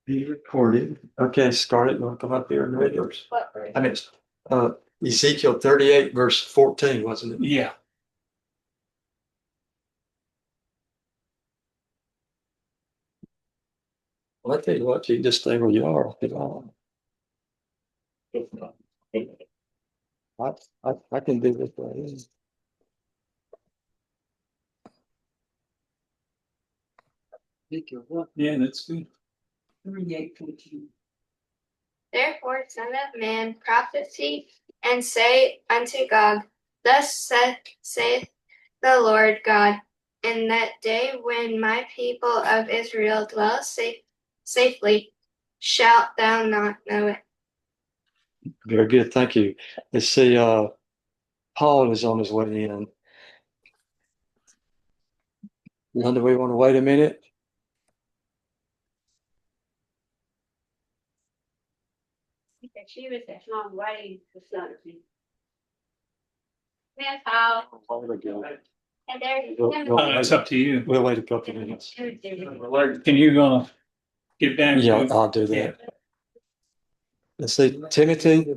Be recorded. Okay, Scarlett, you want to come up here and read yours? What? I mean, Ezekiel 38, verse 14, wasn't it? Yeah. Well, I tell you what, you can just stay where you are. I can do this right here. Yeah, that's good. 38:14. Therefore, son of man, prophesy and say unto Gog, Thus saith the Lord God, in that day when my people of Israel dwell safely, shalt thou not know it. Very good, thank you. Let's see, Paul is on his way in. Linda, we want to wait a minute? She was at home waiting for something. That's all. And there's It's up to you. We'll wait a couple of minutes. Can you get back? Yeah, to- I'll do that. Let's see, Timothy,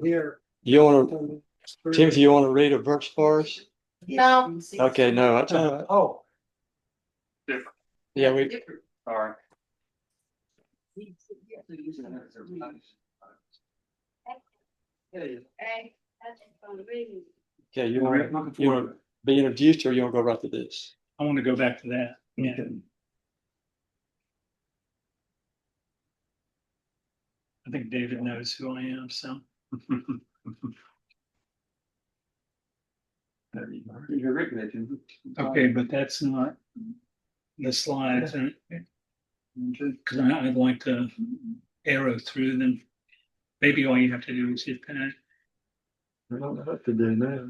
you want to read a verse for us? No. Okay, no, that's all right. Oh. Yeah, we, All right. okay, you want to be introduced or you want to go right to this? I want to go back to that. Yeah. Okay. I think David knows who I am, so. Okay, but that's not the slides. Because I'd like to arrow through them. Maybe all you have to do is hit that. I don't know what to do now.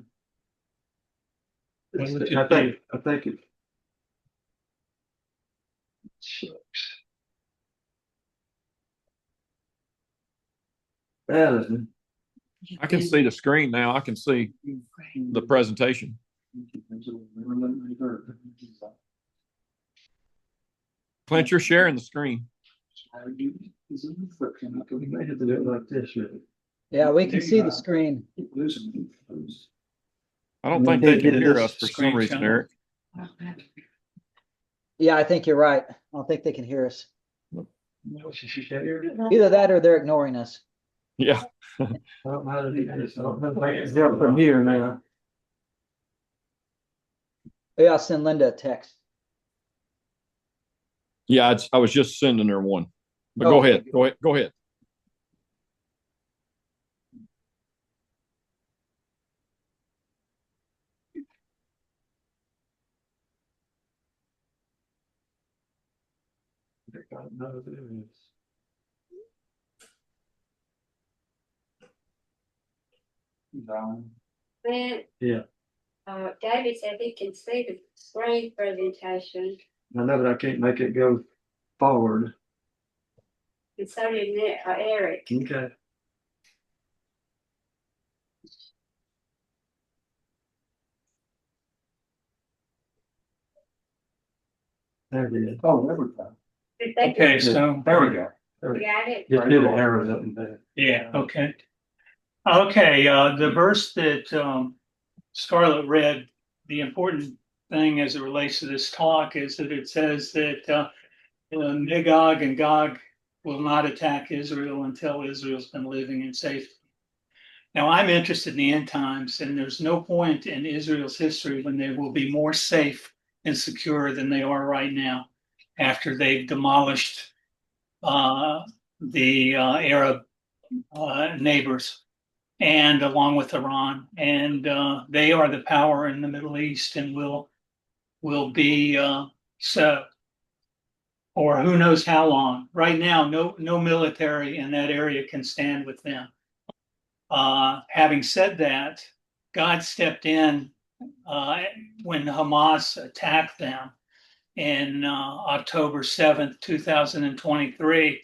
What would you I think it. Shucks. Well, I can see the screen now. I can see the presentation. Clint, you're sharing the screen. We may have to do it like this, really. Yeah, we can see the screen. I don't think they can hear us for some reason, Eric. Yeah, I think you're right. I don't think they can hear us. I Either that or they're ignoring us. Yeah. don't know how to do this. I don't know if I can help from here now. Yeah, I'll send Linda a text. Yeah, I was just sending her one. But Oh. go ahead. Go ahead. I don't know what it is. Then, Yeah, David said he can see the screen presentation, I know, but I can't make it go forward. and so did Eric. Okay. There it is. Oh, there we go. Did they Okay, so there we go. got it? Just do the arrows up and down. Yeah, okay. Okay, the verse that Scarlett read, the important thing as it relates to this talk is that it says that Magog and Gog will not attack Israel until Israel's been living in safety. Now, I'm interested in the end times, and there's no point in Israel's history when they will be more safe and secure than they are right now after they've demolished the Arab neighbors, and along with Iran, and they are the power in the Middle East and will be so, or who knows how long. Right now, no military in that area can stand with them. Having said that, God stepped in when Hamas attacked them in October 7th, 2023.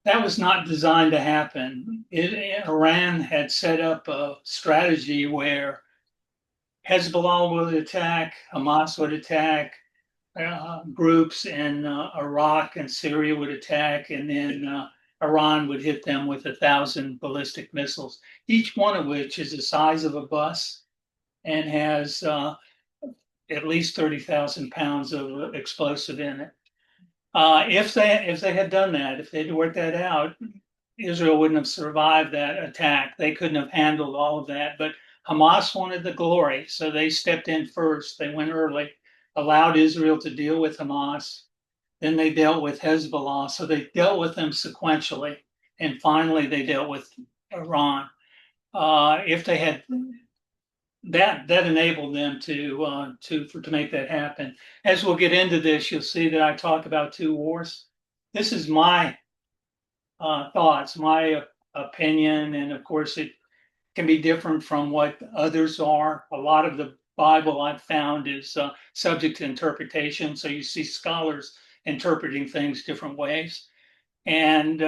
That was not designed to happen. Iran had set up a strategy where Hezbollah would attack, Hamas would attack, groups in Iraq and Syria would attack, and then Iran would hit them with 1,000 ballistic missiles, each one of which is the size of a bus and has at least 30,000 pounds of explosive in it. If they had done that, if they'd worked that out, Israel wouldn't have survived that attack. They couldn't have handled all of that. But Hamas wanted the glory, so they stepped in first. They went early, allowed Israel to deal with Hamas. Then they dealt with Hezbollah. So they dealt with them sequentially. And finally, they dealt with Iran. If they had that enabled them to make that happen. As we'll get into this, you'll see that I talk about two wars. This is my thoughts, my opinion, and of course it can be different from what others are. A lot of the Bible I've found is subject to interpretation, so you see scholars interpreting things different ways. And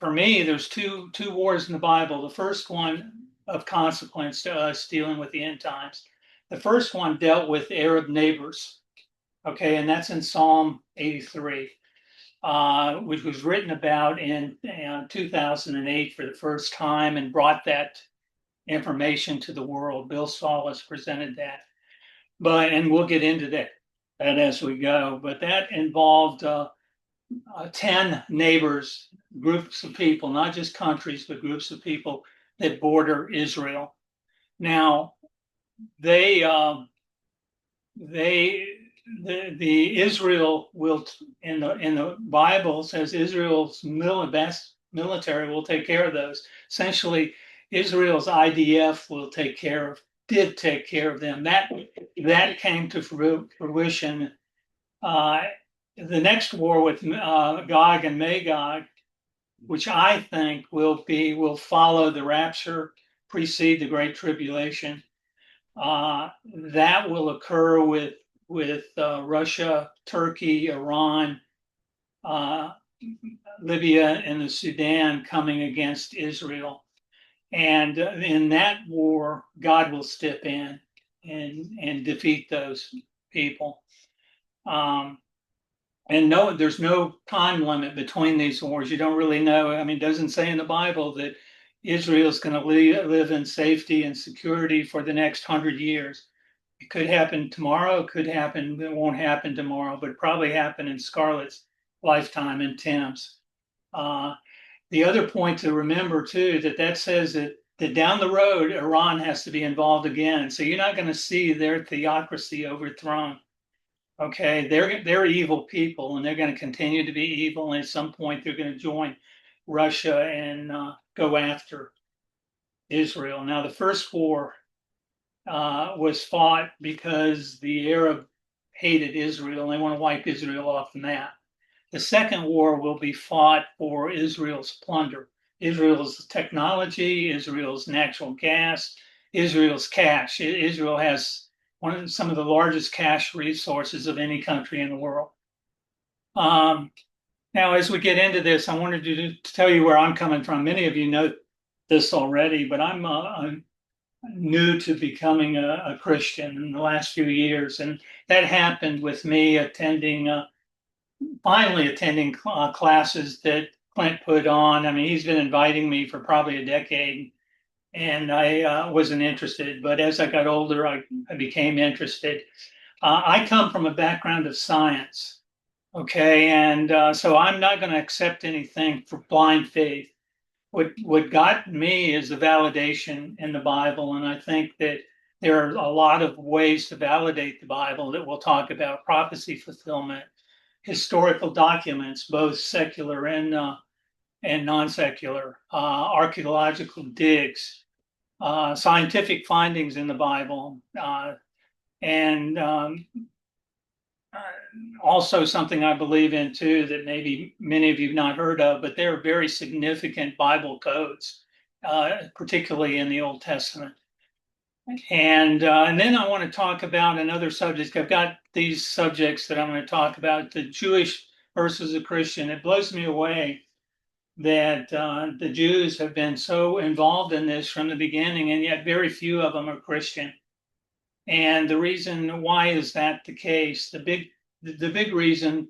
for me, there's two wars in the Bible. The first one of consequence to us dealing with the end times. The first one dealt with Arab neighbors, okay, and that's in Psalm 83, which was written about in 2008 for the first time and brought that information to the world. Bill Salas presented that, and we'll get into that as we go. But that involved 10 neighbors, groups of people, not just countries, but groups of people that border Israel. Now, the Israel will in the Bible says Israel's military will take care of those. Essentially, Israel's IDF did take care of them. That came to fruition. The next war with Gog and Magog, which I think will follow the rapture, precede the Great Tribulation. That will occur with Russia, Turkey, Iran, Libya, and the Sudan coming against Israel. And in that war, God will step in and defeat those people. And no, there's no time limit between these wars. You don't really know. I mean, it doesn't say in the Bible that Israel is going to live in safety and security for the next 100 years. It could happen tomorrow. It could happen. It won't happen tomorrow, but probably happen in Scarlett's lifetime and Tim's. The other point to remember too, that says that down the road, Iran has to be involved again. So you're not going to see their theocracy overthrown. Okay, they're evil people, and they're going to continue to be evil. And at some point, they're going to join Russia and go after Israel. Now, the first war was fought because the Arab hated Israel, and they want to wipe Israel off the map. The second war will be fought for Israel's plunder, Israel's technology, Israel's natural gas, Israel's cash. Israel has some of the largest cash resources of any country in the world. Now, as we get into this, I wanted to tell you where I'm coming from. Many of you know this already, but I'm new to becoming a Christian in the last few years. And that happened with me finally attending classes that Clint put on. I mean, he's been inviting me for probably a decade, and I wasn't interested. But as I got older, I became interested. I come from a background of science, okay? And so I'm not going to accept anything for blind faith. What got me is the validation in the Bible, and I think that there are a lot of ways to validate the Bible that we'll talk about: prophecy fulfillment, historical documents, both secular and non-secular, archaeological digs, scientific findings in the Bible, and also something I believe in too that maybe many of you have not heard of, but there are very significant Bible codes, particularly in the Old Testament. And then I want to talk about another subject. I've got these subjects that I'm going to talk about: the Jewish versus the Christian. It blows me away that the Jews have been so involved in this from the beginning, and yet very few of them are Christian. And the reason why is that the case? The big reason,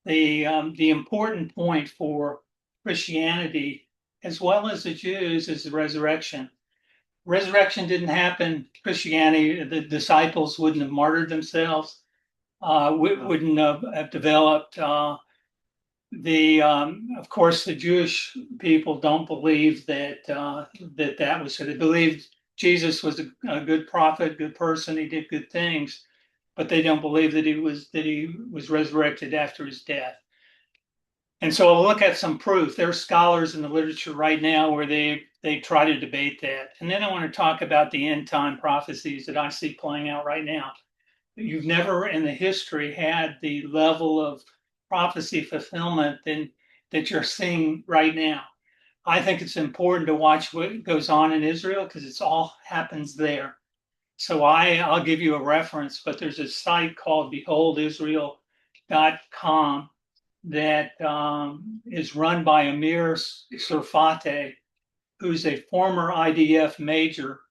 the important point for Christianity, as well as the Jews, is the resurrection. Resurrection didn't happen. Christianity, the disciples wouldn't have martyred themselves, wouldn't have developed. Of course, the Jewish people don't believe that that was so. They believed Jesus was a good prophet, good person. He did good things, but they don't believe that he was resurrected after his death. And so I'll look at some proof. There are scholars in the literature right now where they try to debate that. And then I want to talk about the end time prophecies that I see playing out right now. You've never in the history had the level of prophecy fulfillment that you're seeing right now. I think it's important to watch what goes on in Israel because it's all happens there. So I'll give you a reference, but there's a site called beholdisrael.com that is run by Amir Surfate, who's a former IDF major.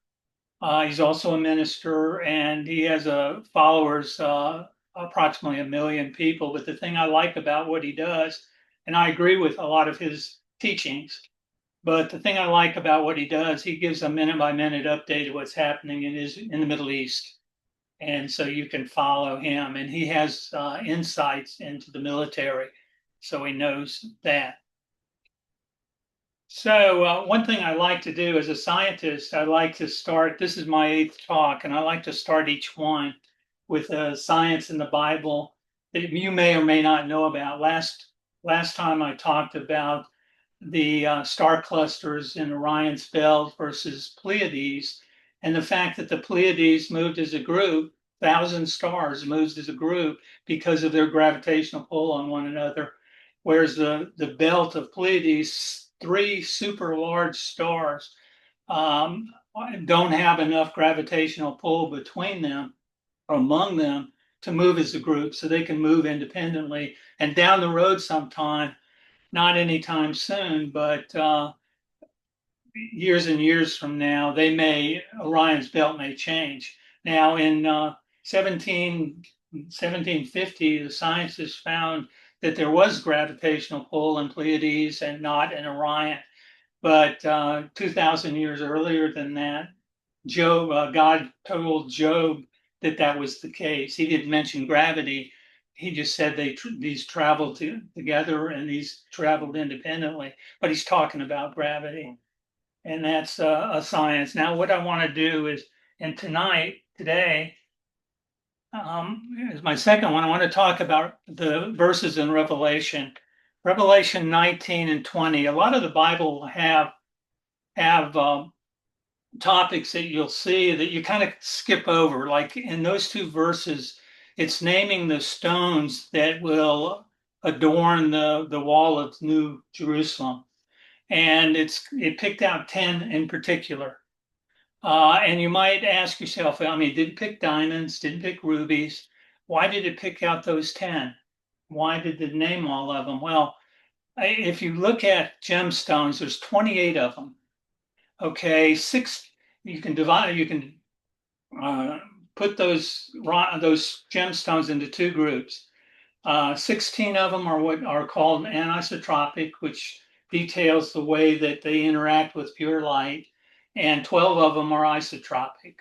He's also a minister, and he has followers, approximately 1 million people. But the thing I like about what he does, and I agree with a lot of his teachings, but the thing I like about what he does, he gives a minute-by-minute update of what's happening in the Middle East. And so you can follow him, and he has insights into the military, so he knows that. So one thing I like to do as a scientist, I like to start, this is my 8th talk, and I like to start each one with science in the Bible that you may or may not know about. Last time I talked about the star clusters in Orion's belt versus Pleiades, and the fact that the Pleiades moved as a group, 1,000 stars moved as a group because of their gravitational pull on one another, whereas the belt of Pleiades, 3 super large stars, don't have enough gravitational pull between them or among them to move as a group, so they can move independently. And down the road sometime, not anytime soon, but years and years from now, Orion's belt may change. Now in 1750, the scientists found that there was gravitational pull in Pleiades and not in Orion. But 2,000 years earlier than that, God told Job that was the case. He didn't mention gravity. He just said these traveled together and these traveled independently. But he's talking about gravity, and that's a science. Now, what I want to do is, and today, is my second one. I want to talk about the verses in Revelation 19 and 20. A lot of the Bible have topics that you'll see that you kind of skip over. Like in those 2 verses, it's naming the stones that will adorn the wall of New Jerusalem, and it picked out 10 in particular. And you might ask yourself, I mean, it didn't pick diamonds, didn't pick rubies. Why did it pick out those 10? Why did it name all of them? Well, if you look at gemstones, there's 28 of them. Okay, 6, you can put those gemstones into 2 groups. 16 of them are what are called anisotropic, which details the way that they interact with pure light, and 12 of them are isotropic.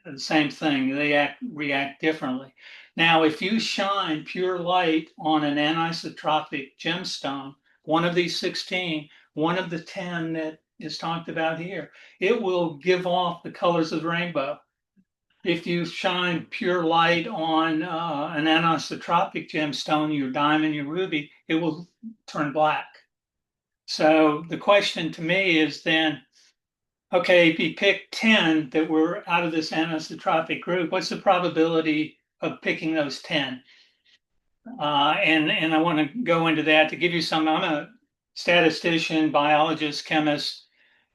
The same thing, they react differently. Now, if you shine pure light on an anisotropic gemstone, one of these 16, one of the 10 that is talked about here, it will give off the colors of the rainbow. If you shine pure light on an anisotropic gemstone, your diamond, your ruby, it will turn black. So the question to me is then, okay, if you pick 10 that were out of this anisotropic group, what's the probability of picking those 10? And I want to go into that to give you some. I'm a statistician, biologist, chemist,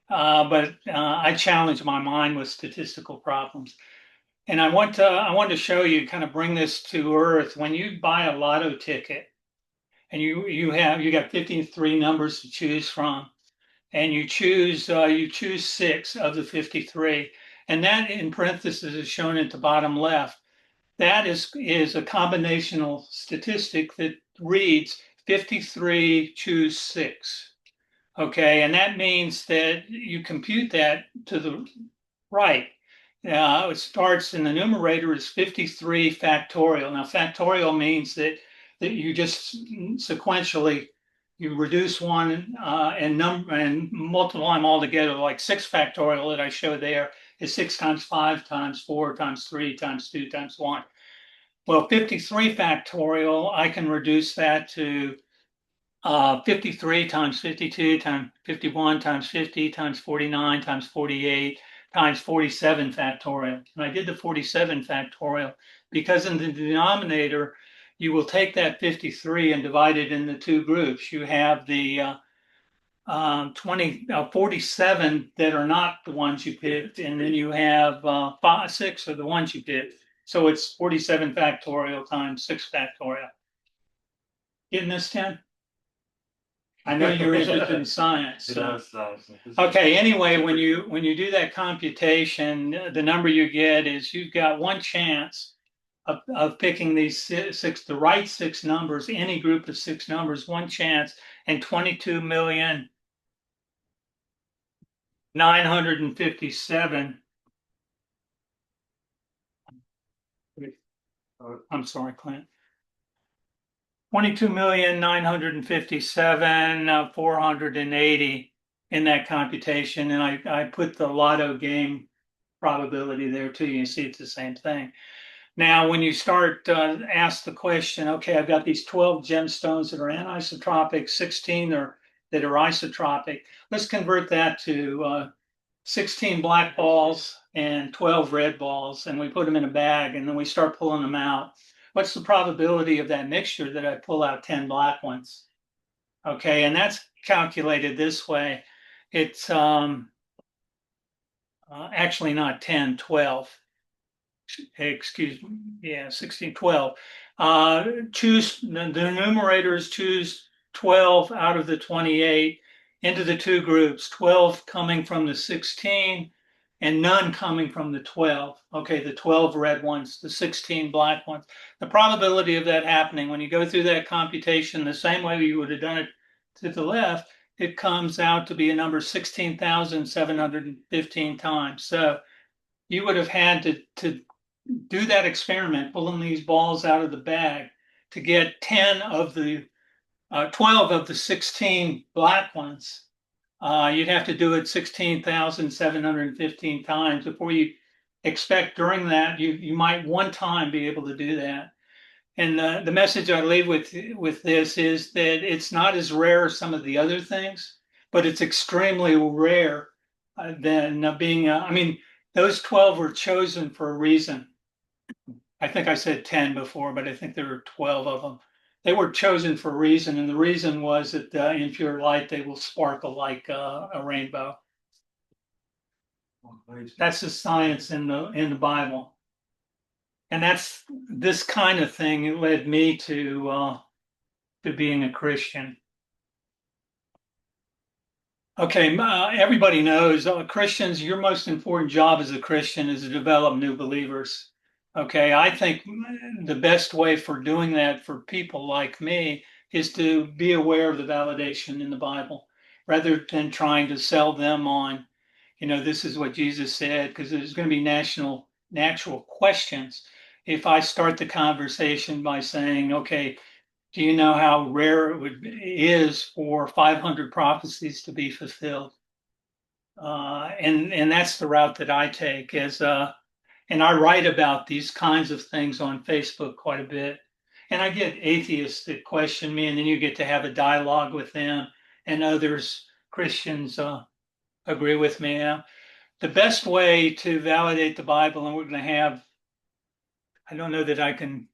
but I challenge my mind with statistical problems. And I want to show you, kind of bring this to earth. When you buy a lotto ticket, and you got 53 numbers to choose from, and you choose 6 of the 53, and that in parentheses is shown at the bottom left. That is a combinational statistic that reads 53 choose 6. Okay, and that means that you compute that to the right. It starts in the numerator is 53 factorial. Now, factorial means that you just sequentially you reduce one and multiply them all together. Like 6 factorial that I showed there is 6 times 5 times 4 times 3 times 2 times 1. Well, 53 factorial, I can reduce that to 53 times 52 times 51 times 50 times 49 times 48 times 47 factorial. And I did the 47 factorial because in the denominator, you will take that 53 and divide it into 2 groups. You have the 47 that are not the ones you picked, and then you have 6 are the ones you picked. So it's 47 factorial times 6 factorial. Getting this, Tim? I know you're interested in science. So. Okay, anyway, when you do that computation, the number you get is you've got one chance of picking these the right 6 numbers, any group of 6 numbers, one chance, and 22,957. I'm sorry, Clint. 22,957,480 in that computation, and I put the lotto game probability there too. You see it's the same thing. Now, when you start ask the question, okay, I've got these 12 gemstones that are anisotropic, 16 that are isotropic. Let's convert that to 16 black balls and 12 red balls, and we put them in a bag, and then we start pulling them out. What's the probability of that mixture that I pull out 10 black ones? Okay, and that's calculated this way. It's actually not 10, 12. Excuse me, yeah, 16, 12. Choose the numerators, choose 12 out of the 28 into the 2 groups, 12 coming from the 16 and none coming from the 12. Okay, the 12 red ones, the 16 black ones. The probability of that happening when you go through that computation the same way you would have done it to the left, it comes out to be a number 16,715 times. So you would have had to do that experiment, pulling these balls out of the bag to get 10 of the 12 of the 16 black ones. You'd have to do it 16,715 times before you expect during that you might one time be able to do that. And the message I leave with this is that it's not as rare as some of the other things, but it's extremely rare than being. I mean, those 12 were chosen for a reason. I think I said 10 before, but I think there were 12 of them. They were chosen for a reason, and the reason was that in pure light they will sparkle like a rainbow. That's the science in the Bible, and that's this kind of thing led me to being a Christian. Okay, everybody knows Christians. Your most important job as a Christian is to develop new believers. Okay, I think the best way for doing that for people like me is to be aware of the validation in the Bible rather than trying to sell them on, this is what Jesus said, because there's going to be natural questions. If I start the conversation by saying, okay, do you know how rare it is for 500 prophecies to be fulfilled? And that's the route that I take and I write about these kinds of things on Facebook quite a bit. And I get atheists that question me, and then you get to have a dialogue with them, and others, Christians, agree with me. The best way to validate the Bible, and we're going to have, I don't know that I can,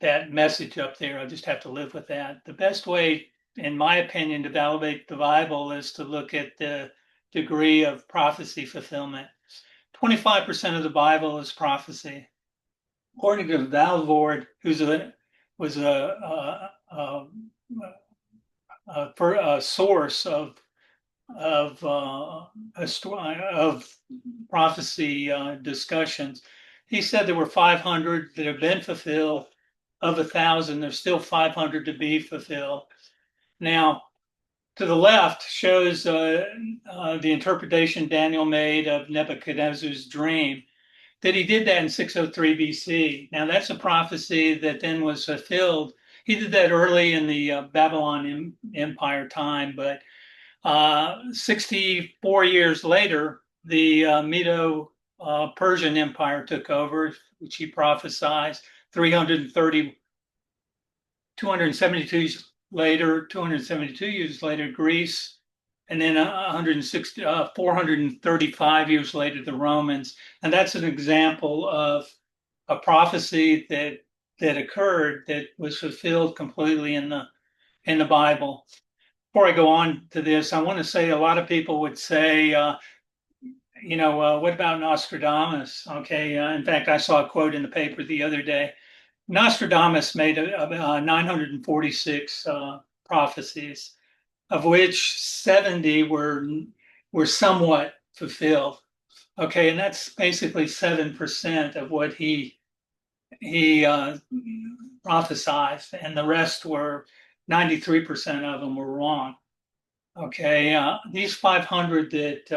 that message up there, I'll just have to live with that. The best way, in my opinion, to validate the Bible is to look at the degree of prophecy fulfillment. 25% of the Bible is prophecy. According to Valvoord, who's was a source of prophecy discussions, he said there were 500 that have been fulfilled. Of 1,000, there's still 500 to be fulfilled. Now, to the left shows the interpretation Daniel made of Nebuchadnezzar's dream, that he did that in 603 BC. Now that's a prophecy that then was fulfilled. He did that early in the Babylon Empire time, but 64 years later, the Medo-Persian Empire took over, which he prophesied. 272 years later, Greece, and then 435 years later, the Romans. And that's an example of a prophecy that occurred that was fulfilled completely in the Bible. Before I go on to this, I want to say a lot of people would say, what about Nostradamus? Okay, in fact, I saw a quote in the paper the other day. Nostradamus made 946 prophecies, of which 70 were somewhat fulfilled. Okay, and that's basically 7% of what he prophesied, and the rest were 93% of them were wrong. Okay, these 500 that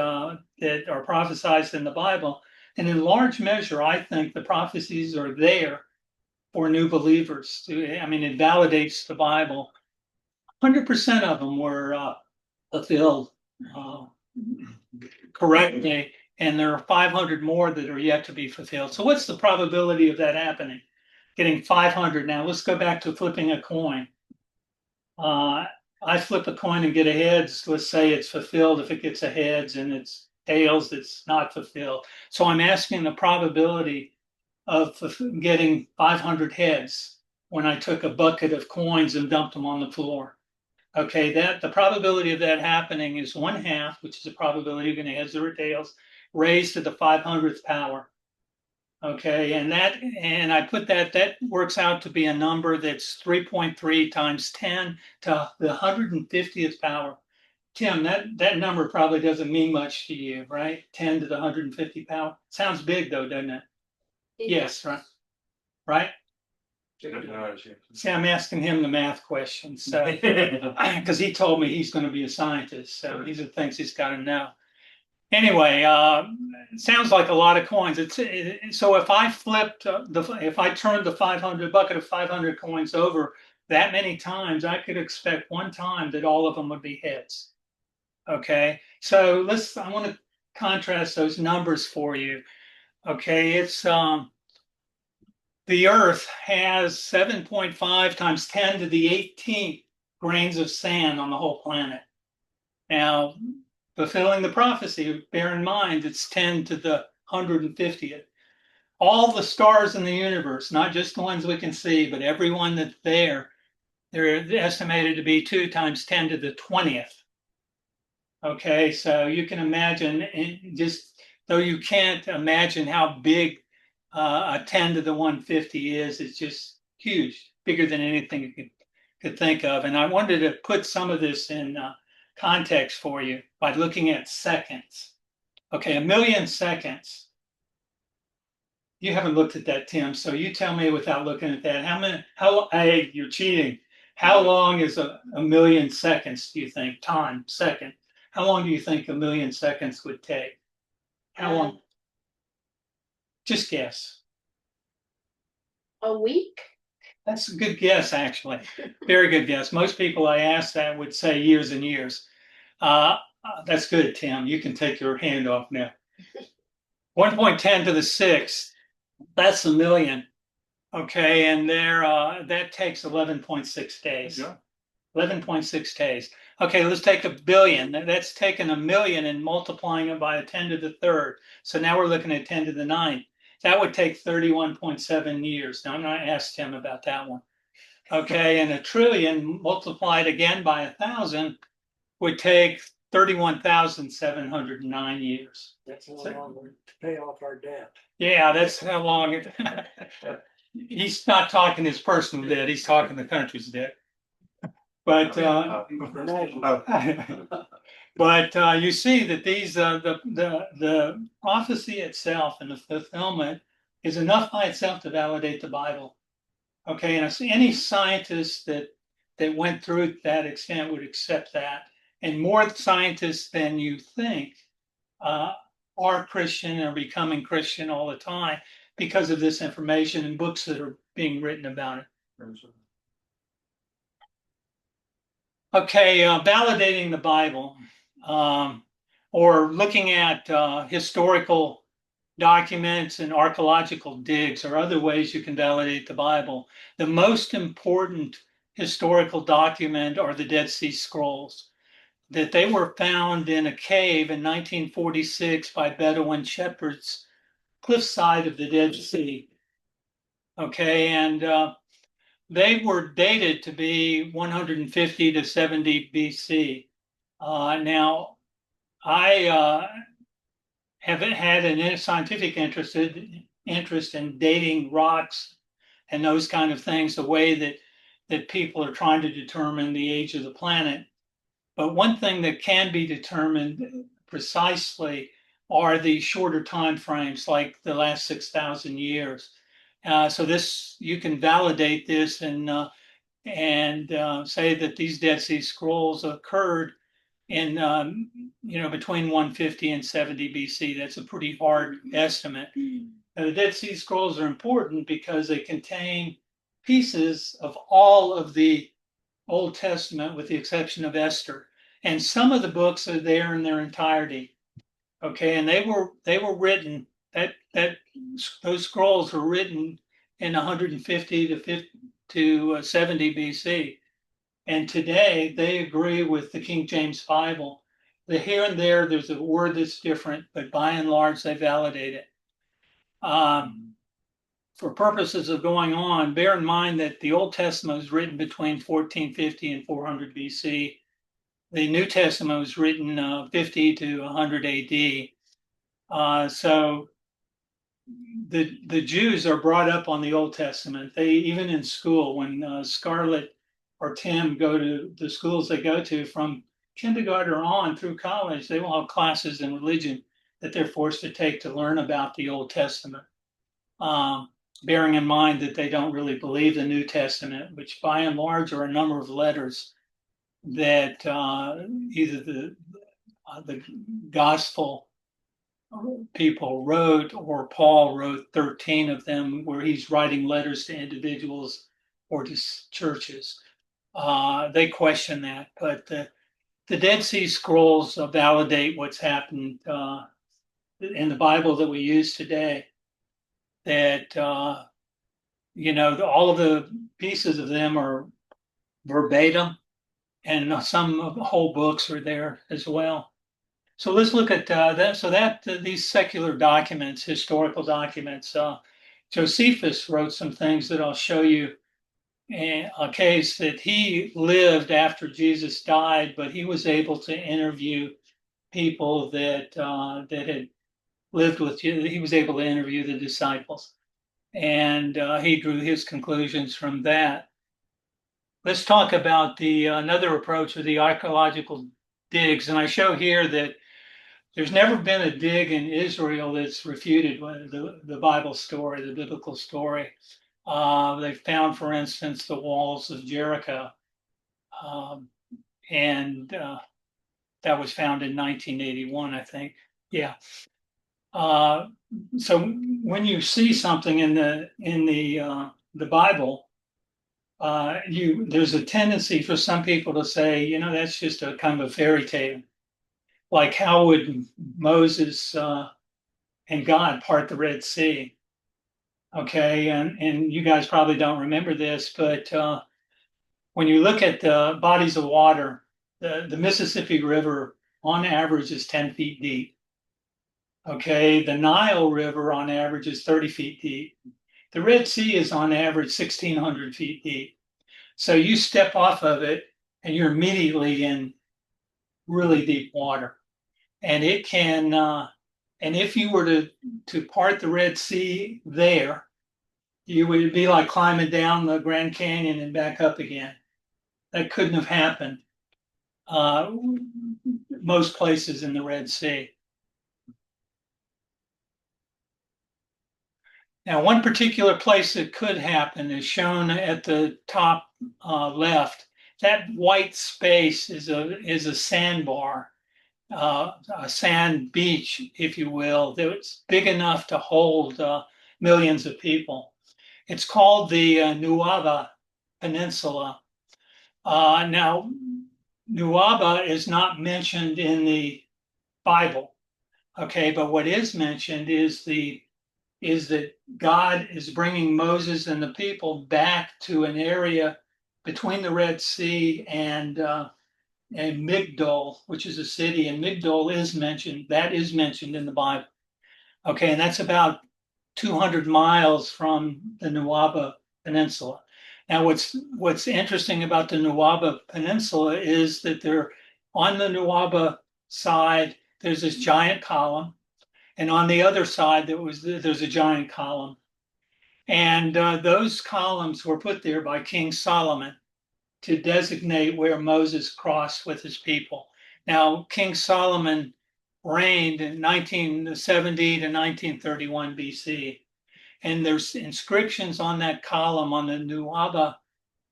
are prophesied in the Bible, and in large measure, I think the prophecies are there for new believers. It validates the Bible. 100% of them were fulfilled correctly, and there are 500 more that are yet to be fulfilled. So what's the probability of that happening? Getting 500. Now let's go back to flipping a coin. I flip a coin and get a heads. Let's say it's fulfilled. If it gets a heads and it's tails, it's not fulfilled. So I'm asking the probability of getting 500 heads when I took a bucket of coins and dumped them on the floor. Okay, the probability of that happening is 1/2, which is the probability of getting heads or tails, raised to the 500th power. Okay, and I put that works out to be a number that's 3.3 times 10 to the 150th power. Tim, that number probably doesn't mean much to you, right? 10 to the 150 power. Sounds big though, doesn't it? Yes, right. Right? See, I'm asking him the math questions, so because he told me he's going to be a scientist, so these are things he's got to know. Anyway, it sounds like a lot of coins. So if I flipped if I turned the bucket of 500 coins over that many times, I could expect one time that all of them would be heads. Okay, so I want to contrast those numbers for you. Okay, it's the Earth has 7.5 times 10 to the 18th grains of sand on the whole planet. Now, fulfilling the prophecy, bear in mind it's 10 to the 150th. All the stars in the universe, not just the ones we can see, but every one that's there, they're estimated to be 2 times 10 to the 20th. Okay, so you can imagine, just though you can't imagine how big a 10 to the 150 is, it's just huge, bigger than anything you could think of. And I wanted to put some of this in context for you by looking at seconds. Okay, 1 million seconds. You haven't looked at that, Tim, so you tell me without looking at that. Hey, you're cheating. How long is a million seconds, do you think? Second. How long do you think 1 million seconds would take? How long? Just guess. A week? That's a good guess, actually. Very good guess. Most people I asked that would say years and years. That's good, Tim. You can take your hand off now. 1.10 to the 6th. That's 1 million. Okay, and that takes 11.6 days. Yeah. 11.6 days. Okay, let's take 1 billion. That's taking 1 million and multiplying it by a 10 to the 3rd. So now we're looking at 10 to the 9th. That would take 31.7 years. Now I'm going to ask Tim about that one. Okay, and 1 trillion multiplied again by 1,000 would take 31,709 years. That's how long to pay off our debt. Yeah, that's how long it. He's not talking his personal debt. He's talking the country's debt. But you see that these the prophecy itself and the fulfillment is enough by itself to validate the Bible. Okay, and any scientist that went through that extent would accept that. And more scientists than you think are Christian or becoming Christian all the time because of this information and books that are being written about it. Okay, validating the Bible, or looking at historical documents and archaeological digs or other ways you can validate the Bible. The most important historical document are the Dead Sea Scrolls, that they were found in a cave in 1946 by Bedouin shepherds, cliffside of the Dead Sea. Okay, and they were dated to be 150 to 70 BC. Now, I haven't had an scientific interest in dating rocks and those kind of things, the way that people are trying to determine the age of the planet. But one thing that can be determined precisely are the shorter time frames, like the last 6,000 years. So this, you can validate this and say that these Dead Sea Scrolls occurred in between 150 and 70 BC. That's a pretty hard estimate. Now, the Dead Sea Scrolls are important because they contain pieces of all of the Old Testament, with the exception of Esther, and some of the books are there in their entirety. Okay, and they were written, those scrolls were written in 150 to 70 BC. And today they agree with the King James Bible. The here and there's a word that's different, but by and large, they validate it. For purposes of going on, bear in mind that the Old Testament was written between 1450 and 400 BC. The New Testament was written 50 to 100 AD. So the Jews are brought up on the Old Testament. They, even in school, when Scarlett or Tim go to the schools they go to, from kindergarten on through college, they will have classes in religion that they're forced to take to learn about the Old Testament. Bearing in mind that they don't really believe the New Testament, which by and large are a number of letters that either the gospel people wrote, or Paul wrote 13 of them, where he's writing letters to individuals or to churches. They question that, but the Dead Sea Scrolls validate what's happened in the Bible that we use today. That all of the pieces of them are verbatim, and some of the whole books are there as well. So let's look at that. So these secular documents, historical documents, Josephus wrote some things that I'll show you. In a case that he lived after Jesus died, but he was able to interview people that had lived with you. He was able to interview the disciples, and he drew his conclusions from that. Let's talk about another approach of the archaeological digs, and I show here that there's never been a dig in Israel that's refuted the Bible story, the biblical story. They found, for instance, the walls of Jericho, and that was found in 1981, I think. Yeah. So when you see something in the Bible, there's a tendency for some people to say, that's just a kind of a fairy tale. Like, how would Moses and God part the Red Sea? Okay, and you guys probably don't remember this, but when you look at the bodies of water, the Mississippi River on average is 10 feet deep. Okay, the Nile River on average is 30 feet deep. The Red Sea is on average 1,600 feet deep. So you step off of it and you're immediately in really deep water. And it can, and if you were to part the Red Sea there, you would be like climbing down the Grand Canyon and back up again. That couldn't have happened most places in the Red Sea. Now, one particular place that could happen is shown at the top left. that white space is a sandbar, a sand beach, if you will, that's big enough to hold millions of people. It's called the Nuwaba Peninsula. Now, Nuwaba is not mentioned in the Bible, okay, but what is mentioned is that God is bringing Moses and the people back to an area between the Red Sea and Migdol, which is a city, and Migdol is mentioned. That is mentioned in the Bible. Okay, and that's about 200 miles from the Nuwaba Peninsula. Now, what's interesting about the Nuwaba Peninsula is that they're on the Nuwaba side. There's this giant column, and on the other side there's a giant column, and those columns were put there by King Solomon to designate where Moses crossed with his people. Now, King Solomon reigned in 1970 to 1931 BC. And there's inscriptions on that column on the Nuwaba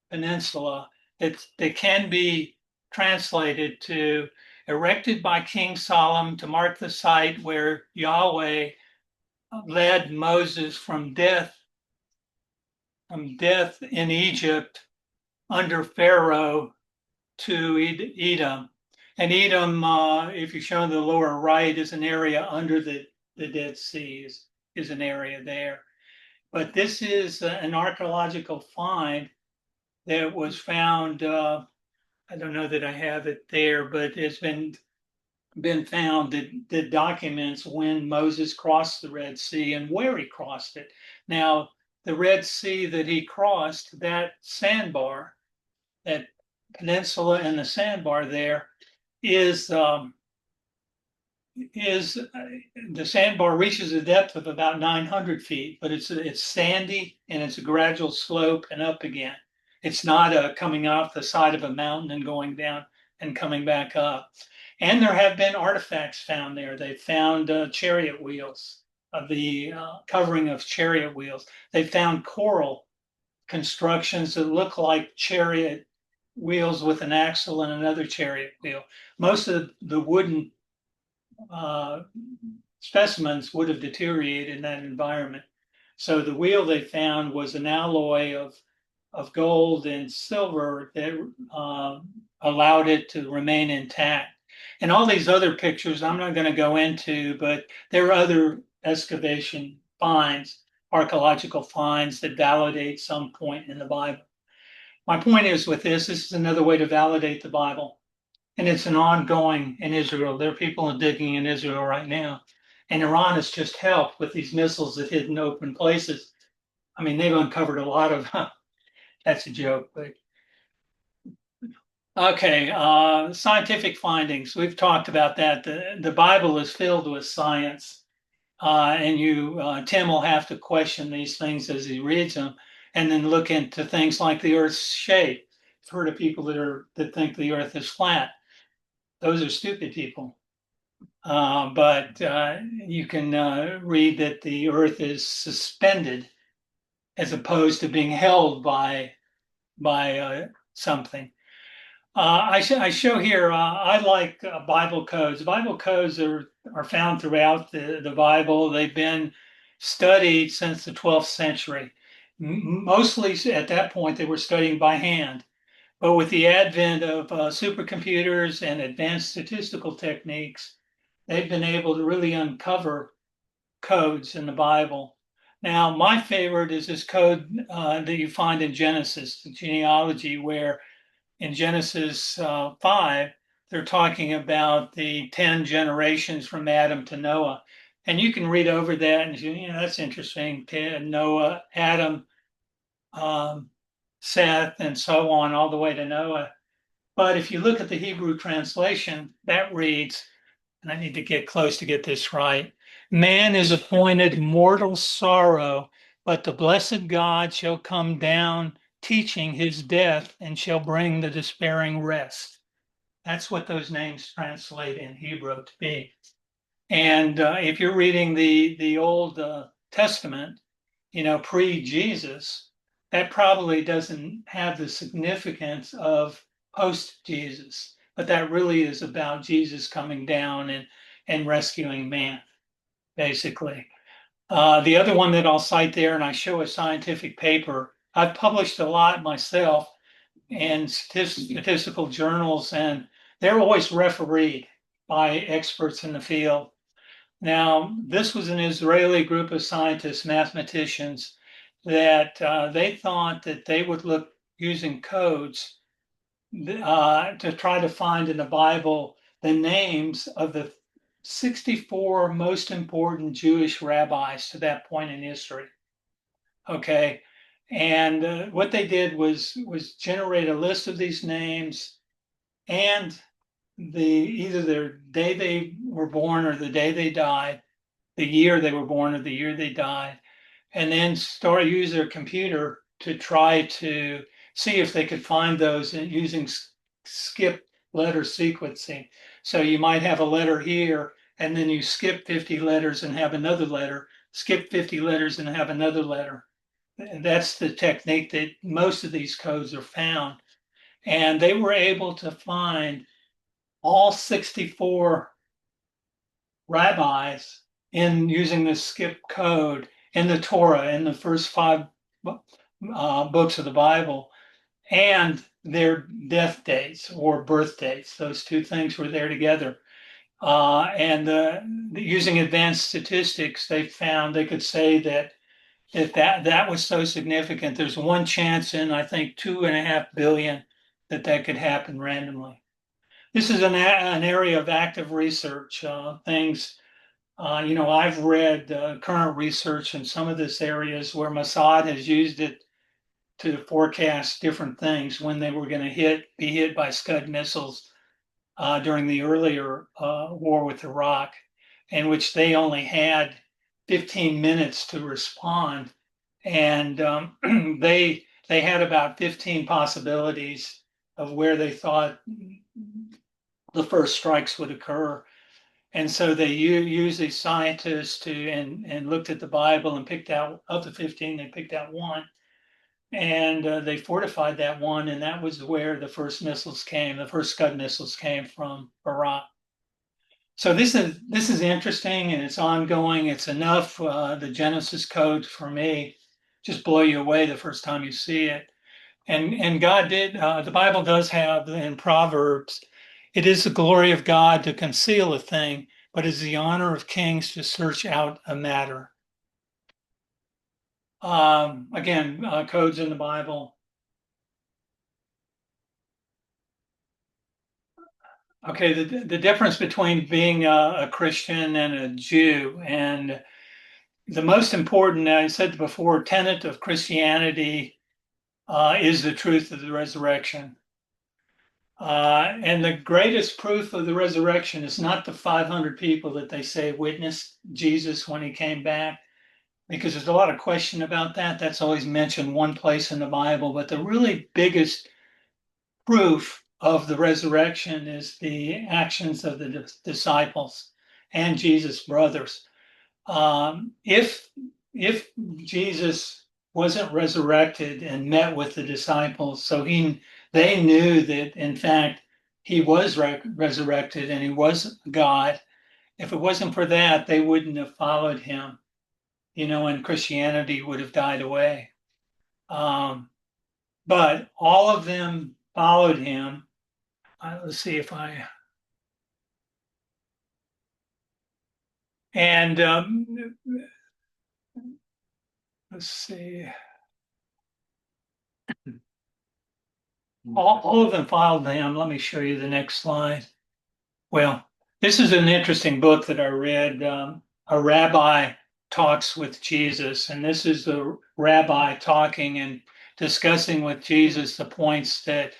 Peninsula that can be translated to erected by King Solomon to mark the site where Yahweh led Moses from death in Egypt under Pharaoh to Edom. And Edom, if you show the lower right, is an area under the Dead Sea, is an area there. But this is an archaeological find that was found. I don't know that I have it there, but it's been found that documents when Moses crossed the Red Sea and where he crossed it. Now, the Red Sea that he crossed, that sandbar, that peninsula and the sandbar there is the sandbar reaches a depth of about 900 feet, but it's sandy and it's a gradual slope and up again. It's not coming off the side of a mountain and going down and coming back up. And there have been artifacts found there. They found chariot wheels, the covering of chariot wheels. They found coral constructions that look like chariot wheels with an axle and another chariot wheel. Most of the wooden specimens would have deteriorated in that environment. So the wheel they found was an alloy of gold and silver that allowed it to remain intact. And all these other pictures I'm not going to go into, but there are other excavation finds, archaeological finds that validate some point in the Bible. My point is with this is another way to validate the Bible. And it's an ongoing in Israel. There are people digging in Israel right now. And Iran has just helped with these missiles that hit in open places. I mean, they've uncovered a lot of, that's a joke, but. Okay, scientific findings. We've talked about that. The Bible is filled with science. And Tim will have to question these things as he reads them and then look into things like the Earth's shape. I've heard of people that think the Earth is flat. Those are stupid people. But you can read that the Earth is suspended as opposed to being held by something. I show here, I like Bible codes. Bible codes are found throughout the Bible. They've been studied since the 12th century. Mostly at that point, they were studied by hand. But with the advent of supercomputers and advanced statistical techniques, they've been able to really uncover codes in the Bible. Now, my favorite is this code that you find in Genesis, the genealogy, where in Genesis 5, they're talking about the 10 generations from Adam to Noah. And you can read over that and that's interesting. Noah, Adam, Seth, and so on, all the way to Noah. But if you look at the Hebrew translation, that reads, and I need to get close to get this right, man is appointed mortal sorrow, but the blessed God shall come down teaching his death and shall bring the despairing rest. That's what those names translate in Hebrew to be. And if you're reading the Old Testament, pre-Jesus, that probably doesn't have the significance of post Jesus, but that really is about Jesus coming down and rescuing man, basically. The other one that I'll cite there, and I show a scientific paper, I've published a lot myself in statistical journals, and they're always refereed by experts in the field. Now, this was an Israeli group of scientists, mathematicians, that they thought that they would look using codes to try to find in the Bible the names of the 64 most important Jewish rabbis to that point in history. Okay. And what they did was generate a list of these names and either their day they were born or the day they died, the year they were born or the year they died, and then use their computer to try to see if they could find those using skip letter sequencing. So you might have a letter here, and then you skip 50 letters and have another letter, skip 50 letters and have another letter. And that's the technique that most of these codes are found. And they were able to find all 64 rabbis in using the skip code in the Torah, in the first 5 books of the Bible, and their death dates or birth dates. Those two things were there together. And using advanced statistics, they found they could say that was so significant. There's one chance in, I think, 2.5 billion that could happen randomly. This is an area of active research. I've read current research in some of this areas where Mossad has used it to forecast different things when they were going to be hit by Scud missiles during the earlier war with Iraq, in which they only had 15 minutes to respond, and they had about 15 possibilities of where they thought the first strikes would occur. And so they used these scientists and looked at the Bible and picked out, of the 15, they picked out one. And they fortified that one, and that was where the first Scud missiles came from Iraq. So this is interesting, and it's ongoing. It's enough. The Genesis code for me just blow you away the first time you see it. And God did. The Bible does have in Proverbs, it is the glory of God to conceal a thing, but it is the honor of kings to search out a matter. Again, codes in the Bible. Okay, the difference between being a Christian and a Jew, and the most important, I said before, tenet of Christianity is the truth of the resurrection. And the greatest proof of the resurrection is not the 500 people that they say witnessed Jesus when he came back, because there's a lot of question about that. That's always mentioned one place in the Bible, but the really biggest proof of the resurrection is the actions of the disciples and Jesus' brothers. If Jesus wasn't resurrected and met with the disciples, so they knew that in fact he was resurrected and he was God. If it wasn't for that, they wouldn't have followed him, and Christianity would have died away. But all of them followed him. Let's see if let's see. All of them followed him. Let me show you the next slide. Well, this is an interesting book that I read. A rabbi talks with Jesus, and this is the rabbi talking and discussing with Jesus the points that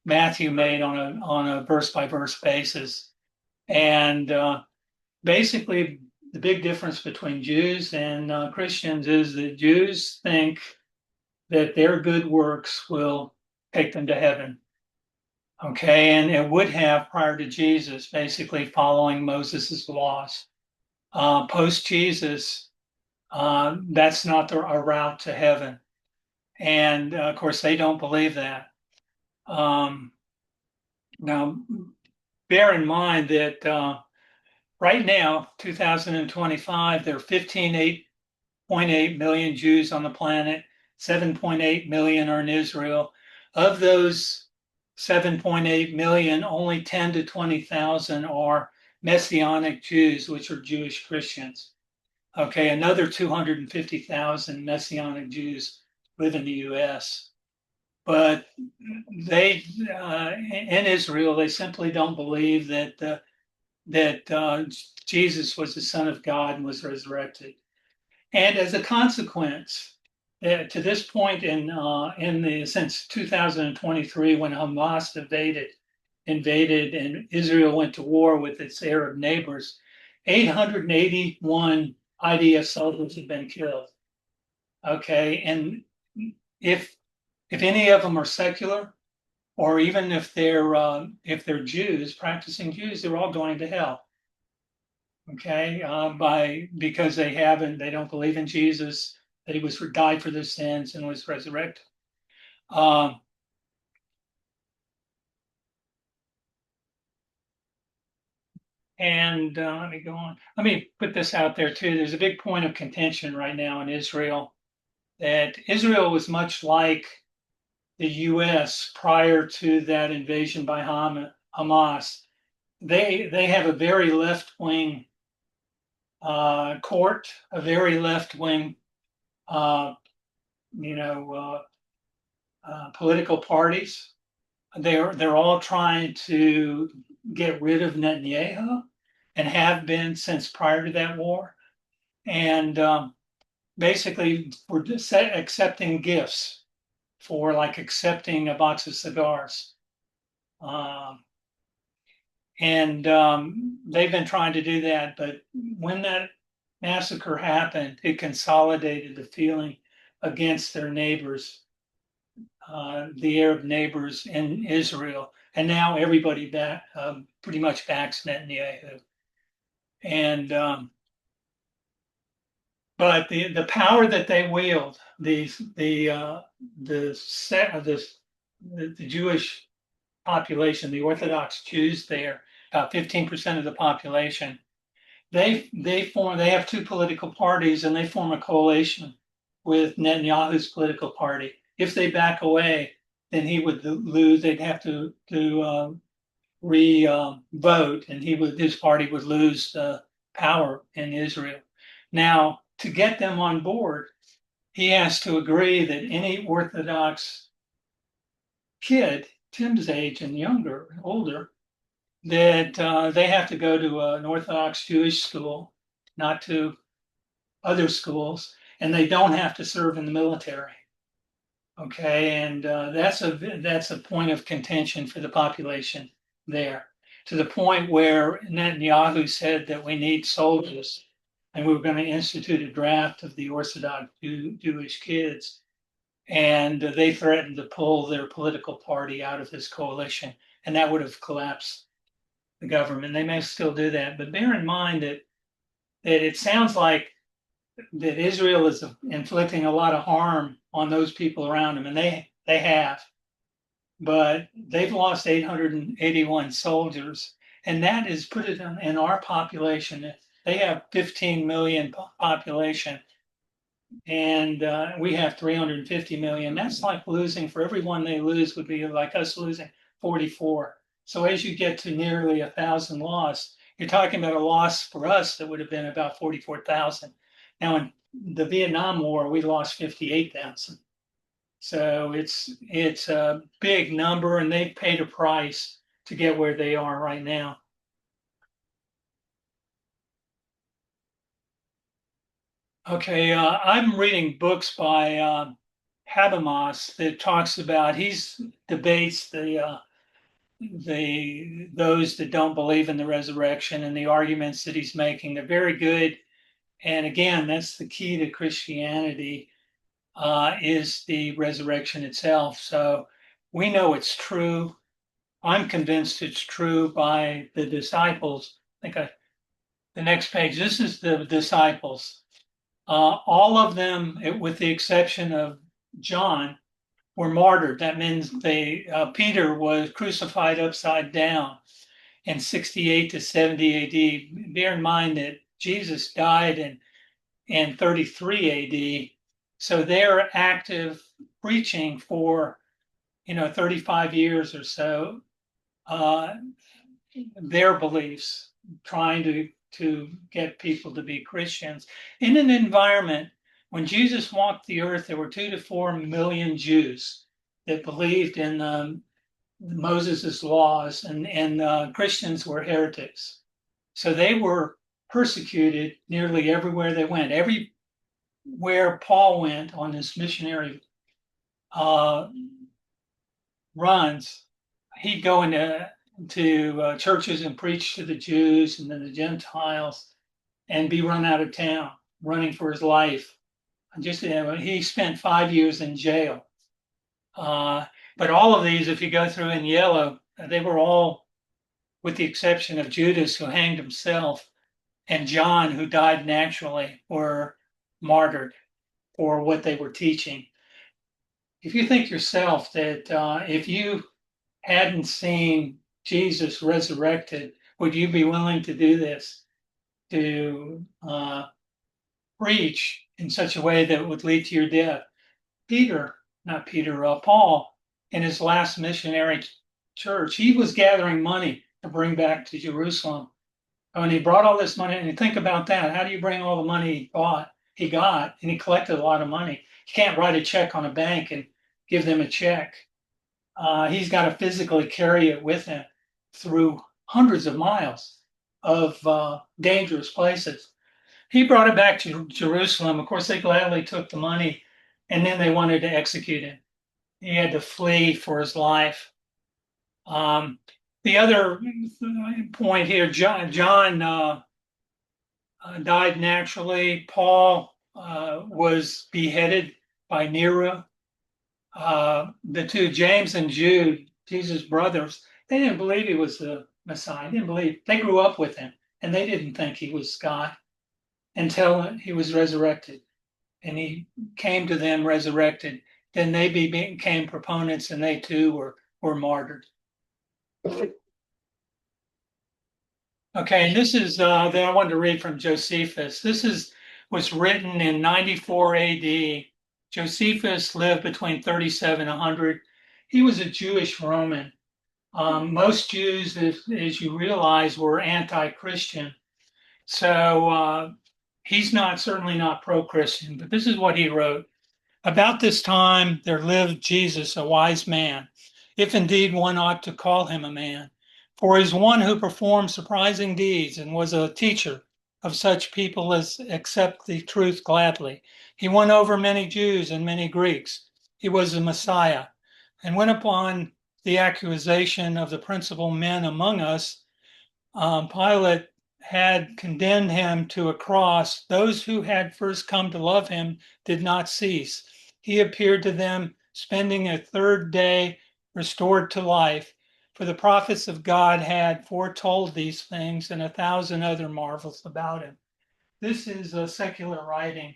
Matthew made on a verse by verse basis. And basically, the big difference between Jews and Christians is that Jews think that their good works will take them to heaven. Okay, and it would have prior to Jesus, basically following Moses's laws. Post Jesus, that's not a route to heaven. And of course, they don't believe that. Now, bear in mind that right now, 2025, there are 15.8 million Jews on the planet. 7.8 million are in Israel. Of those 7.8 million, only 10 to 20,000 are Messianic Jews, which are Jewish Christians. Okay, another 250,000 Messianic Jews live in the U.S. But they, in Israel, they simply don't believe that Jesus was the Son of God and was resurrected. And as a consequence, to this point since 2023, when Hamas invaded and Israel went to war with its Arab neighbors, 881 IDF soldiers have been killed. Okay, and if any of them are secular, or even if they're Jews, practicing Jews, they're all going to hell. Okay, because they don't believe in Jesus, that he died for their sins and was resurrected. Let me go on. Let me put this out there too. There's a big point of contention right now in Israel that Israel was much like the U.S. prior to that invasion by Hamas. They have a very left-wing court, a very left-wing, political parties. They're all trying to get rid of Netanyahu, and have been since prior to that war. And basically, we're just accepting gifts for like accepting a box of cigars. They've been trying to do that, but when that massacre happened, it consolidated the feeling against their neighbors, the Arab neighbors in Israel, and now everybody pretty much backs Netanyahu. And but the power that they wield, the Jewish population, the Orthodox Jews there, about 15% of the population, they have two political parties, and they form a coalition with Netanyahu's political party. If they back away, then he would lose. They'd have to re-vote, and his party would lose power in Israel. Now, to get them on board, he has to agree that any Orthodox kid, Tim's age and younger, older, that they have to go to an Orthodox Jewish school, not to other schools, and they don't have to serve in the military. Okay, and that's a point of contention for the population there, to the point where Netanyahu said that we need soldiers, and we were going to institute a draft of the Orthodox Jewish kids, and they threatened to pull their political party out of this coalition, and that would have collapsed the government. They may still do that, but bear in mind that it sounds like that Israel is inflicting a lot of harm on those people around them, and they have, but they've lost 881 soldiers, and that is put it in our population. They have 15 million population, and we have 350 million. That's like losing, for every one they lose would be like us losing 44. So as you get to nearly 1,000 lost, you're talking about a loss for us that would have been about 44,000. Now in the Vietnam War, we lost 58,000. So it's a big number, and they've paid a price to get where they are right now. Okay, I'm reading books by Habermas that talks about, he debates those that don't believe in the resurrection, and the arguments that he's making. They're very good. And again, that's the key to Christianity, is the resurrection itself. So we know it's true. I'm convinced it's true by the disciples. The next page, this is the disciples. All of them, with the exception of John, were martyred. That means Peter was crucified upside down in 68 to 70 AD. Bear in mind that Jesus died in 33 AD. So they're active preaching for 35 years or so, their beliefs, trying to get people to be Christians in an environment. When Jesus walked the earth, there were 2 to 4 million Jews that believed in Moses' laws, and Christians were heretics. So they were persecuted nearly everywhere they went. Everywhere Paul went on his missionary runs, he'd go into churches and preach to the Jews and then the Gentiles, and be run out of town, running for his life. He spent 5 years in jail. But all of these, if you go through in yellow, they were all, with the exception of Judas, who hanged himself, and John, who died naturally, were martyred for what they were teaching. If you think yourself that if you hadn't seen Jesus resurrected, would you be willing to do this? To preach in such a way that would lead to your death? Paul, in his last missionary church, he was gathering money to bring back to Jerusalem. And he brought all this money, and think about that. How do you bring all the money he got, and he collected a lot of money. You can't write a check on a bank and give them a check. He's got to physically carry it with him through hundreds of miles of dangerous places. He brought it back to Jerusalem. Of course, they gladly took the money, and then they wanted to execute him. He had to flee for his life. The other point here, John died naturally. Paul was beheaded by Nero. The two, James and Jude, Jesus' brothers, they didn't believe he was the Messiah. They grew up with him, and they didn't think he was God until he was resurrected. And he came to them resurrected. Then they became proponents, and they too were martyred. Okay, and this is that I wanted to read from Josephus. This was written in 94 AD. Josephus lived between 37 and 100. He was a Jewish Roman. Most Jews, as you realize, were anti-Christian. So he's certainly not pro-Christian, but this is what he wrote. About this time there lived Jesus, a wise man, if indeed one ought to call him a man. For he is one who performed surprising deeds and was a teacher of such people as accept the truth gladly. He won over many Jews and many Greeks. He was the Messiah. And when upon the accusation of the principal men among us, Pilate had condemned him to a cross, those who had first come to love him did not cease. He appeared to them, spending a third day restored to life. For the prophets of God had foretold these things and 1,000 other marvels about him. This is a secular writing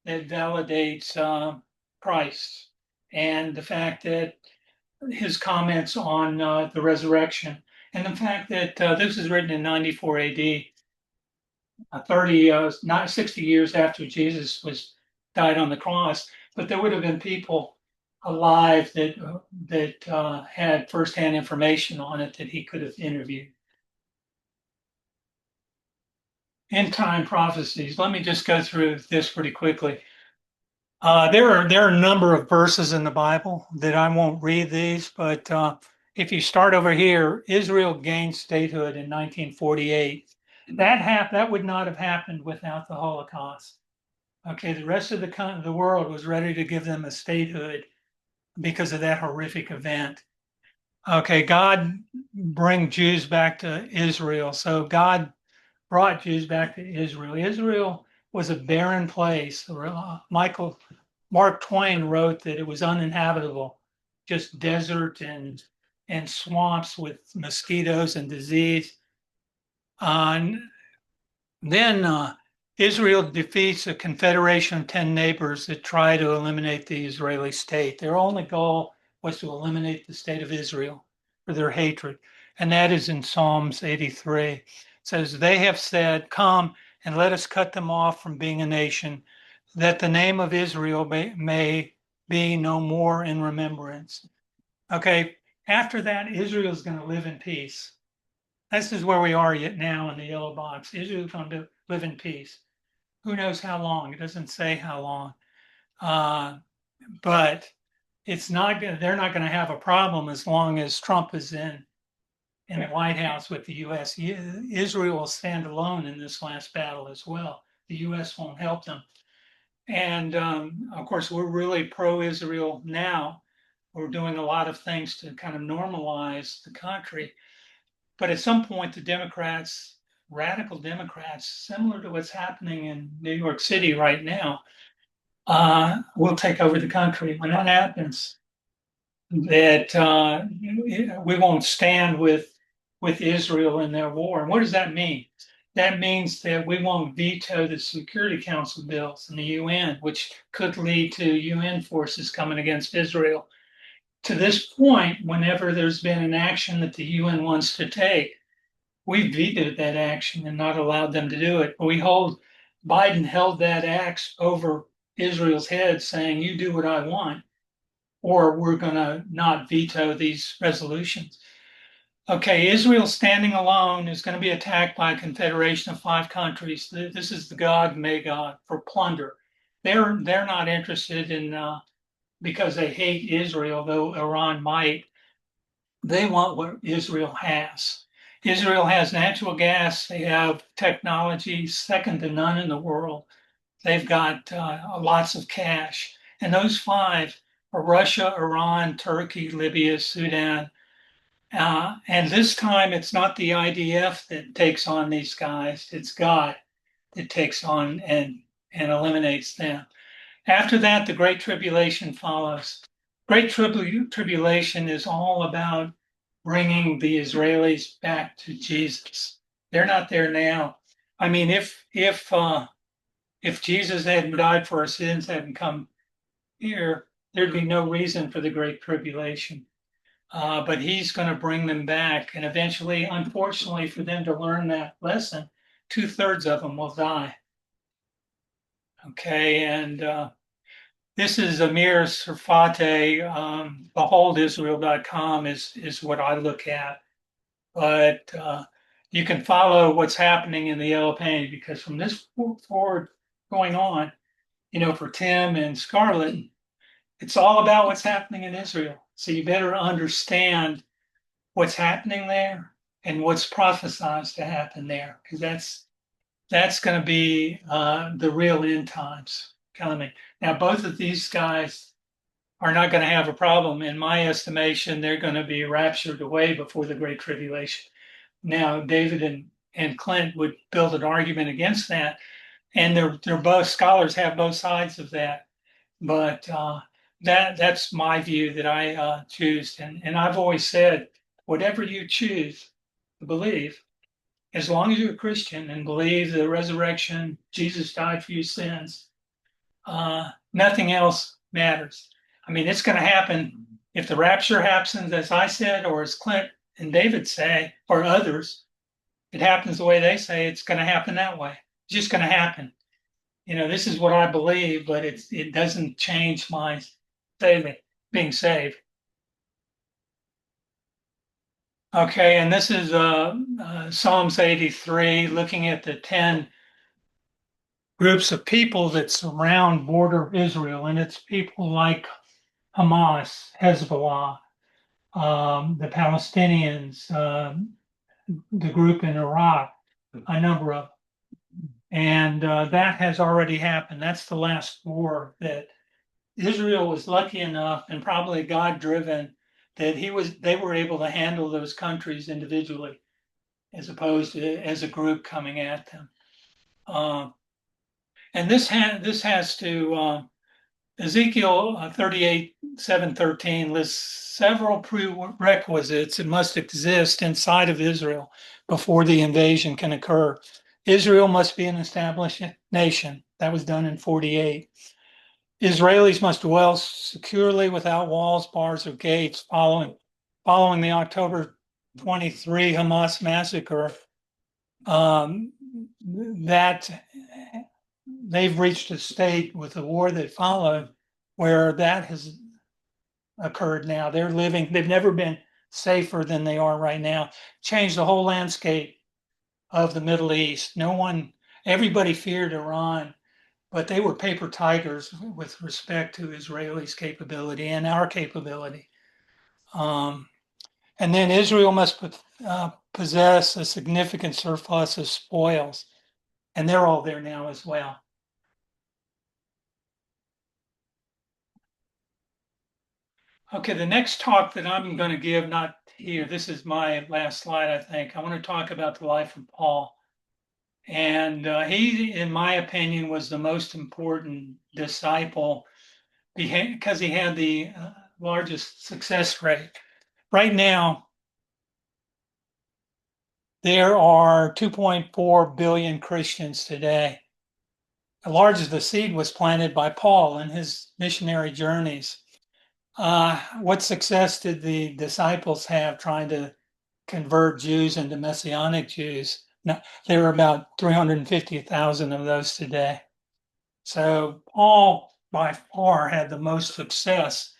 that validates Christ and the fact that his comments on the resurrection, and the fact that this is written in 94 AD, 60 years after Jesus died on the cross. But there would have been people alive that had firsthand information on it that he could have interviewed. End time prophecies. Let me just go through this pretty quickly. There are a number of verses in the Bible that I won't read these, but if you start over here, Israel gained statehood in 1948. That would not have happened without the Holocaust. Okay, the rest of the world was ready to give them a statehood because of that horrific event. Okay, God bring Jews back to Israel. So God brought Jews back to Israel. Israel was a barren place. Mark Twain wrote that it was uninhabitable, just desert and swamps with mosquitoes and disease. Then Israel defeats a confederation of 10 neighbors that try to eliminate the Israeli state. Their only goal was to eliminate the state of Israel for their hatred. And that is in Psalms 83. It says, they have said, come and let us cut them off from being a nation, that the name of Israel may be no more in remembrance. Okay, after that, Israel is going to live in peace. This is where we are yet now in the yellow box. Israel is going to live in peace. Who knows how long? It doesn't say how long. But it's not. They're not going to have a problem as long as Trump is in the White House with the U.S. Israel will stand alone in this last battle as well. The U.S. won't help them. And of course, we're really pro-Israel now. We're doing a lot of things to kind of normalize the country. But at some point, the Democrats, radical Democrats, similar to what's happening in New York City right now, will take over the country. When that happens, that we won't stand with Israel in their war. And what does that mean? That means that we won't veto the Security Council bills in the UN, which could lead to UN forces coming against Israel. To this point, whenever there's been an action that the UN wants to take, we vetoed that action and not allowed them to do it. Biden held that axe over Israel's head, saying, you do what I want, or we're going to not veto these resolutions. Okay, Israel standing alone is going to be attacked by a confederation of 5 countries. This is the Gog Magog for plunder. They're not interested in, because they hate Israel, though Iran might. They want what Israel has. Israel has natural gas. They have technology second to none in the world. They've got lots of cash. And those 5 are Russia, Iran, Turkey, Libya, Sudan. And this time, it's not the IDF that takes on these guys. It's God that takes on and eliminates them. After that, the Great Tribulation follows. Great Tribulation is all about bringing the Israelis back to Jesus. They're not there now. I mean, if Jesus hadn't died for our sins, hadn't come here, there'd be no reason for the Great Tribulation. But he's going to bring them back. And eventually, unfortunately, for them to learn that lesson, 2/3 of them will die. Okay, and this is Amir Sarfate. Beholdisrael.com is what I look at. But you can follow what's happening in the yellow page, because from this forward going on, for Tim and Scarlett, it's all about what's happening in Israel. So you better understand what's happening there and what's prophesied to happen there, because that's going to be the real end times coming. Now, both of these guys are not going to have a problem. In my estimation, they're going to be raptured away before the Great Tribulation. Now, David and Clint would build an argument against that, and they're both scholars have both sides of that. But that's my view that I choose. And I've always said, whatever you choose to believe, as long as you're a Christian and believe the resurrection, Jesus died for your sins, nothing else matters. I mean, it's going to happen. If the rapture happens, as I said, or as Clint and David say, or others, it happens the way they say, it's going to happen that way. It's just going to happen. This is what I believe, but it doesn't change my being saved. Okay, and this is Psalms 83, looking at the 10 groups of people that surround border Israel, and it's people like Hamas, Hezbollah, the Palestinians, the group in Iraq, a number of them. And that has already happened. That's the last war that Israel was lucky enough, and probably God-driven, that they were able to handle those countries individually, as opposed to as a group coming at them. And this has to Ezekiel 38:7-13 lists several prerequisites that must exist inside of Israel before the invasion can occur. Israel must be an established nation. That was done in 48. Israelis must dwell securely without walls, bars, or gates following the October 23 Hamas massacre. That they've reached a state with the war that followed where that has occurred now. They've never been safer than they are right now. Changed the whole landscape of the Middle East. Everybody feared Iran, but they were paper tigers with respect to Israelis' capability and our capability. And then Israel must possess a significant surplus of spoils, and they're all there now as well. Okay, the next talk that I'm going to give, not here, this is my last slide, I think. I want to talk about the life of Paul. And he, in my opinion, was the most important disciple because he had the largest success rate. Right now, there are 2.4 billion Christians today. The largest the seed was planted by Paul in his missionary journeys. What success did the disciples have trying to convert Jews into Messianic Jews? No, there are about 350,000 of those today. So Paul, by far, had the most success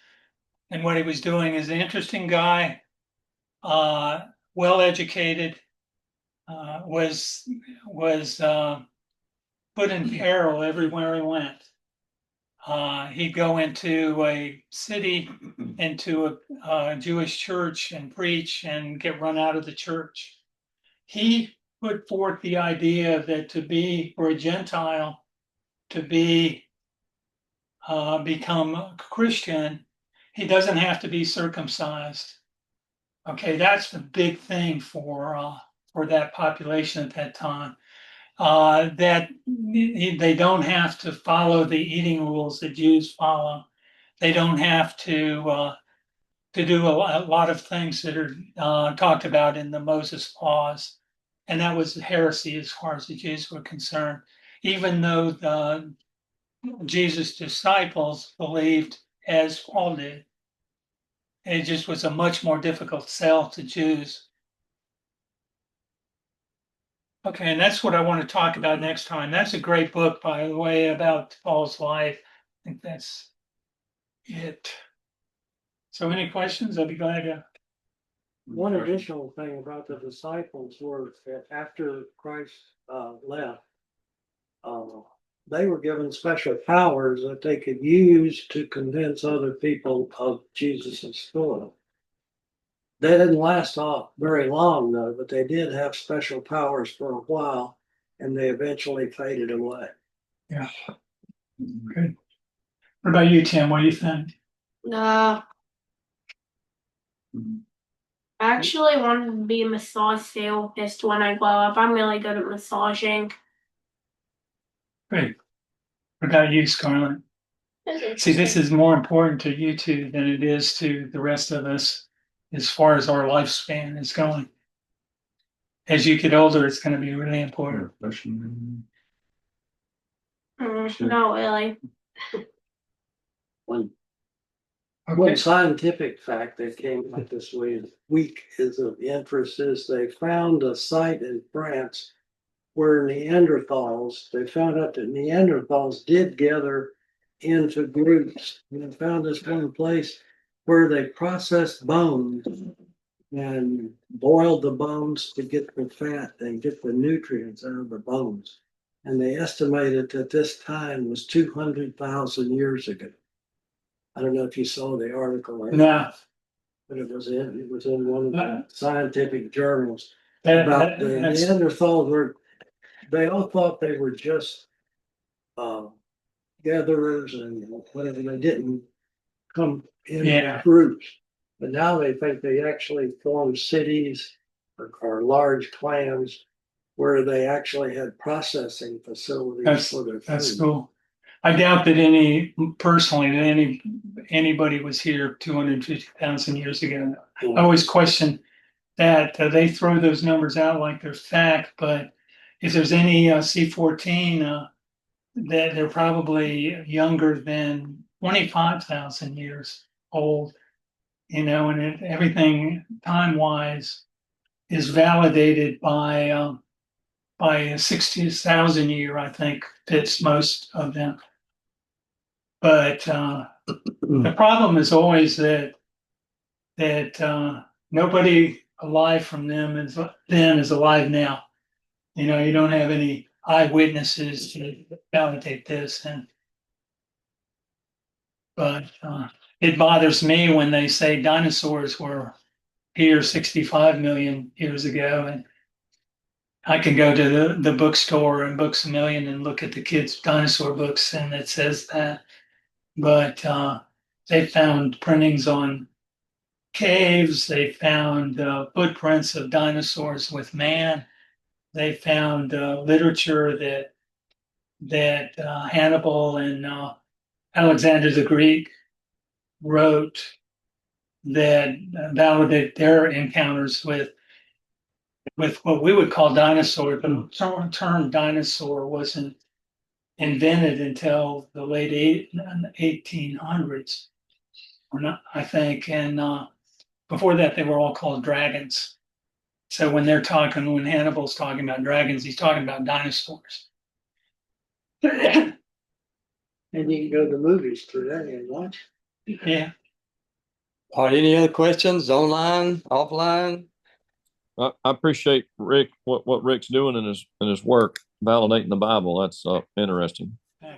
in what he was doing. He's an interesting guy, well-educated, was put in peril everywhere he went. He'd go into a city, into a Jewish church and preach and get run out of the church. He put forth the idea that for a Gentile to become a Christian, he doesn't have to be circumcised. Okay, that's the big thing for that population at that time. That they don't have to follow the eating rules that Jews follow. They don't have to do a lot of things that are talked about in the Moses laws. And that was heresy as far as the Jews were concerned, even though Jesus' disciples believed as Paul did. It just was a much more difficult sell to Jews. Okay, and that's what I want to talk about next time. That's a great book, by the way, about Paul's life. I think that's it. So any questions? I'll be glad to. One additional thing about the disciples were that after Christ left, they were given special powers that they could use to convince other people of Jesus' story. They didn't last off very long, though, but they did have special powers for a while, and they eventually faded away. Yeah. Good. What about you, Tim? What do you think? I actually want to be a massage therapist when I grow up. I'm really good at massaging. Great. What about you, Scarlett? See, this is more important to you two than it is to the rest of us as far as our lifespan is going. As you get older, it's going to be really important. Not really. One Okay. scientific fact that came out this week is of interest is they found a site in France where Neanderthals, they found out that Neanderthals did gather into groups. And they found this one place where they processed bones and boiled the bones to get the fat and get the nutrients out of the bones. And they estimated that this time was 200,000 years ago. I don't know if you saw the article, No. but it was in one of the scientific journals That- about the that's- Neanderthals they all thought they were just gatherers and whatever. They didn't come in Yeah. groups, but now they think they actually formed cities or large clans where they actually had processing facilities for their That's food. cool. I doubt that anybody was here 250,000 years ago. I always question that they throw those numbers out like they're fact, but if there's any C14, that they're probably younger than 25,000 years old, you know, and everything time-wise is validated by 60,000 year, I think, fits most of them. But the problem is always that nobody alive from them is alive now. You know, you don't have any eyewitnesses to validate this, but it bothers me when they say dinosaurs were here 65 million years ago, and I can go to the bookstore and Books a Million and look at the kids' dinosaur books, and it says that. But they found printings on caves. They found footprints of dinosaurs with man. They found literature that Hannibal and Alexander the Greek wrote that validated their encounters with what we would call dinosaur. The term dinosaur wasn't invented until the late 1800s, or not, I think. And before that, they were all called dragons. So when Hannibal's talking about dragons, he's talking about dinosaurs. And you can go to the movies today and watch. Yeah. All right, any other questions online, offline? I appreciate Rick, what Rick's doing in his work, validating the Bible. That's interesting.